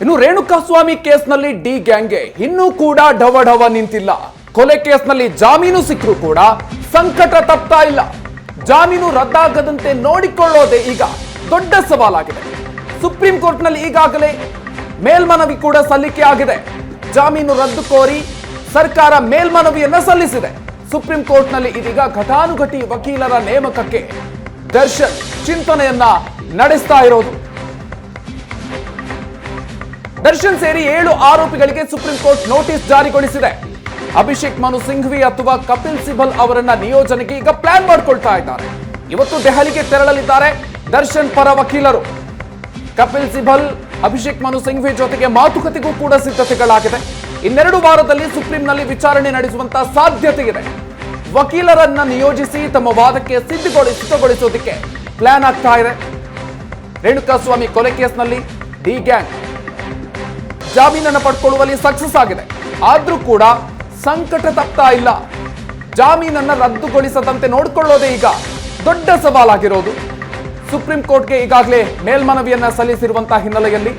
ಇನ್ನು ರೇಣುಕಾಸ್ವಾಮಿ ಕೇಸ್ನಲ್ಲಿ ಡಿ ಗ್ಯಾಂಗ್ಗೆ ಇನ್ನೂ ಕೂಡ ಢವಢವ ನಿಂತಿಲ್ಲ. ಕೊಲೆ ಕೇಸ್ನಲ್ಲಿ ಜಾಮೀನು ಸಿಕ್ಕರೂ ಕೂಡ ಸಂಕಟ ತಪ್ತಾ ಇಲ್ಲ. ಜಾಮೀನು ರದ್ದಾಗದಂತೆ ನೋಡಿಕೊಳ್ಳೋದೇ ಈಗ ದೊಡ್ಡ ಸವಾಲಾಗಿದೆ. ಸುಪ್ರೀಂ ಕೋರ್ಟ್ನಲ್ಲಿ ಈಗಾಗಲೇ ಮೇಲ್ಮನವಿ ಕೂಡ ಸಲ್ಲಿಕೆ ಆಗಿದೆ. ಜಾಮೀನು ರದ್ದು ಕೋರಿ ಸರ್ಕಾರ ಮೇಲ್ಮನವಿಯನ್ನ ಸಲ್ಲಿಸಿದೆ. ಸುಪ್ರೀಂ ಕೋರ್ಟ್ನಲ್ಲಿ ಇದೀಗ ಘಟಾನುಘಟಿ ವಕೀಲರ ನೇಮಕಕ್ಕೆ ದರ್ಶನ್ ಚಿಂತನೆಯನ್ನ ನಡೆಸ್ತಾ ಇರೋದು. ದರ್ಶನ್ ಸೇರಿ 7 ಆರೋಪಿಗಳಿಗೆ ಸುಪ್ರೀಂ ಕೋರ್ಟ್ ನೋಟಿಸ್ ಜಾರಿಗೊಳಿಸಿದೆ. ಅಭಿಷೇಕ್ ಮನು ಸಿಂಘ್ವಿ ಅಥವಾ ಕಪಿಲ್ ಸಿಬಲ್ ಅವರನ್ನ ನಿಯೋಜನೆಗೆ ಈಗ ಪ್ಲಾನ್ ಮಾಡಿಕೊಳ್ತಾ ಇದ್ದಾರೆ. ಇವತ್ತು ದೆಹಲಿಗೆ ತೆರಳಲಿದ್ದಾರೆ ದರ್ಶನ್ ಪರ ವಕೀಲರು. ಕಪಿಲ್ ಸಿಬಲ್, ಅಭಿಷೇಕ್ ಮನು ಸಿಂಘ್ವಿ ಜೊತೆಗೆ ಮಾತುಕತೆಗೂ ಕೂಡ ಸಿದ್ಧತೆಗಳಾಗಿದೆ. ಇನ್ನೆರಡು ವಾರದಲ್ಲಿ ಸುಪ್ರೀಂನಲ್ಲಿ ವಿಚಾರಣೆ ನಡೆಸುವಂತ ಸಾಧ್ಯತೆ ಇದೆ. ವಕೀಲರನ್ನ ನಿಯೋಜಿಸಿ ತಮ್ಮ ವಾದಕ್ಕೆ ಸಿದ್ಧಗೊಳಿಸೋದಕ್ಕೆ ಪ್ಲಾನ್ ಆಗ್ತಾ ಇದೆ. ರೇಣುಕಾಸ್ವಾಮಿ ಕೊಲೆ ಕೇಸ್ನಲ್ಲಿ ಡಿ ಗ್ಯಾಂಗ್ ಜಾಮೀನನ್ನು ಪಡ್ಕೊಳ್ಳುವಲ್ಲಿ ಸಕ್ಸಸ್ ಆಗಿದೆ. ಆದ್ರೂ ಕೂಡ ಸಂಕಟ ತಪ್ತಾ ಇಲ್ಲ. ಜಾಮೀನನ್ನ ರದ್ದುಗೊಳಿಸದಂತೆ ನೋಡಿಕೊಳ್ಳೋದೇ ಈಗ ದೊಡ್ಡ ಸವಾಲಾಗಿರೋದು. ಸುಪ್ರೀಂ ಕೋರ್ಟ್ಗೆ ಈಗಾಗಲೇ ಮೇಲ್ಮನವಿಯನ್ನ ಸಲ್ಲಿಸಿರುವಂತಹ ಹಿನ್ನೆಲೆಯಲ್ಲಿ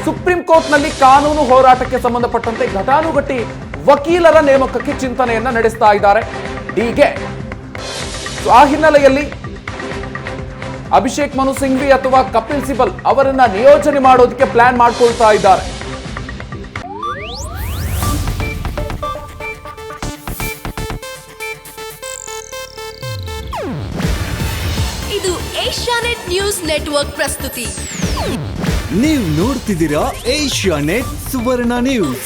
ಸುಪ್ರೀಂ ಕೋರ್ಟ್ನಲ್ಲಿ ಕಾನೂನು ಹೋರಾಟಕ್ಕೆ ಸಂಬಂಧಪಟ್ಟಂತೆ ಘಟಾನುಘಟಿ ವಕೀಲರ ನೇಮಕಕ್ಕೆ ಚಿಂತನೆಯನ್ನ ನಡೆಸ್ತಾ ಇದ್ದಾರೆ ಡಿಗೆ. ಆ ಹಿನ್ನೆಲೆಯಲ್ಲಿ ಅಭಿಷೇಕ್ ಮನು ಸಿಂಘ್ವಿ ಅಥವಾ ಕಪಿಲ್ ಸಿಬಲ್ ಅವರನ್ನ ನಿಯೋಜನೆ ಮಾಡೋದಕ್ಕೆ ಪ್ಲಾನ್ ಮಾಡ್ಕೊಳ್ತಾ ಇದ್ದಾರೆ. ಇದು ಏಷ್ಯಾನೆಟ್ ನ್ಯೂಸ್ ನೆಟ್ವರ್ಕ್ ಪ್ರಸ್ತುತಿ. ನೀವು ನೋಡ್ತಿದ್ದೀರಾ ಏಷ್ಯಾನೆಟ್ ಸುವರ್ಣ ನ್ಯೂಸ್.